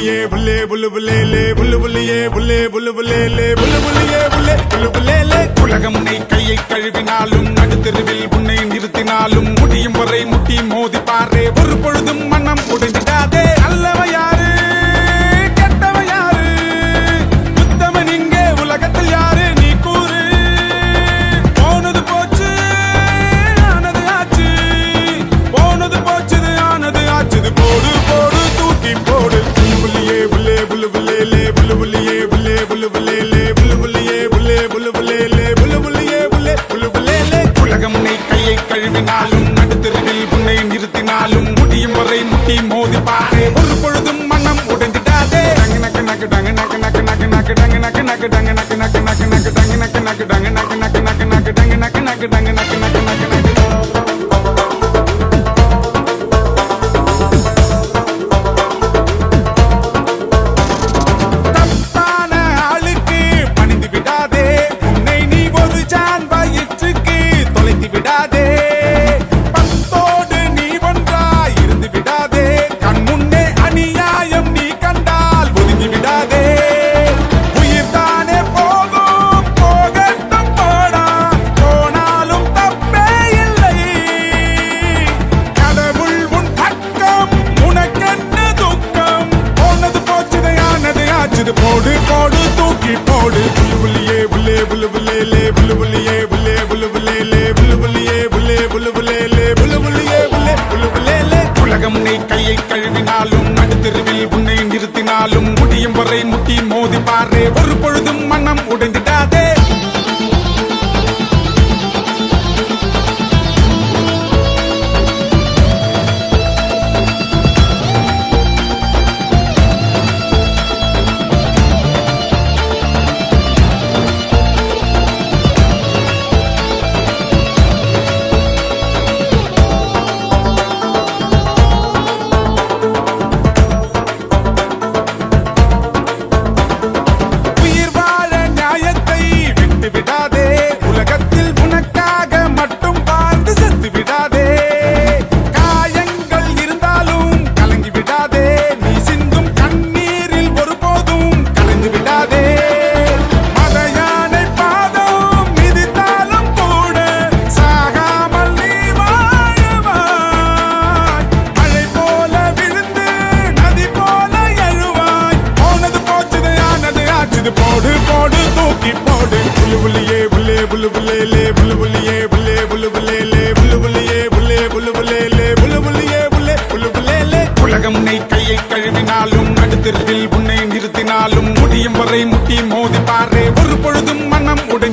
புல்லுபுலியே புல்லே புல்லுபுலேலே புல்லுபுலியே புல்லே புல்லுபுலேலே புல்லுபுலியே புல்லே புல்லுபுலேலே. உலகம் உன்னை கையை கழுவினாலும் நடுத்தெருவில் உன்னை நிறுத்தினாலும் முடியும் வரை முட்டி மோதி பாரே. ஒரு பொழுதும் மனம் உடைஞ்சிடாதே. அல்லவ யாரு கெட்டவ யாரு, உத்தமன் இங்கே உலகத்தில் யாரு நீ கூறு. போனது போச்சு ஆனது ஆச்சு, போனது போச்சுது ஆனது ஆச்சுது. போடு போடு தூக்கி போடு. புல்லுபுலியே புல்லே புல்லுபுலேலே புல்லுபுலியே புல்லே புல்லுபுலேலே புல்லுபுலியே புல்லே புல்லுபுலேலே புல்லுபுலியே புல்லே புல்லுபுலேலே. உலகம் உன்னை கையை கழுவினாலும் நடுத்தெருவில் உன்னை நிறுத்தினாலும் முடியும் வரை முட்டி மோதி பாரே. ஒரு பொழுதும் மனம் உடைஞ்சிடாதே. நக்கு நக்கு டங்கு நக்கு நக்கு நக்கு நக்கு டங்கு நக்கு நக்கு டங்கு நக்கு நக்கு நக்கு நக்கு டங்கு நக்கு நக்கு டங்கு நக்கு நக்கு நக்கு நக்கு டங்கு நக்கு நக்கு டங்கு நக்கு நக்கு நக்கு நக்கு. போடு போடு தூக்கி போடு. புல்லுபுலியே புல்லே புல்லுபுலேலே புல்லுபுலியே புல்லே புல்லுபுலேலே புல்லுபுலியே புல்லே புல்லுபுலேலே புல்லுபுலியே புல்லே புல்லுபுலேலே. உலகம் உன்னை கையை கழுவினாலும் நடுத்தெருவில் உன்னை நிறுத்தினாலும் முடியும் வரை முட்டி மோதி பாரே. ஒரு பொழுதும் மனம் உடைந்திடாதே. போடு போடு தூக்கி போடு. புல்லுபுலியே புல்லே புல்லுபுலேலே புல்லுபுலியே புல்லே புல்லுபுலேலே புல்லுபுலியே புல்லே புல்லுபுலேலே புல்லுபுலியே புல்லே புல்லுபுலேலே. உலகம் உன்னை கையை கழுவினாலும் நடுத்தெருவில் உன்னை நிறுத்தினாலும் முடியும் வரை முட்டி மோதி பாரே. ஒரு பொழுதும் மனம் உடை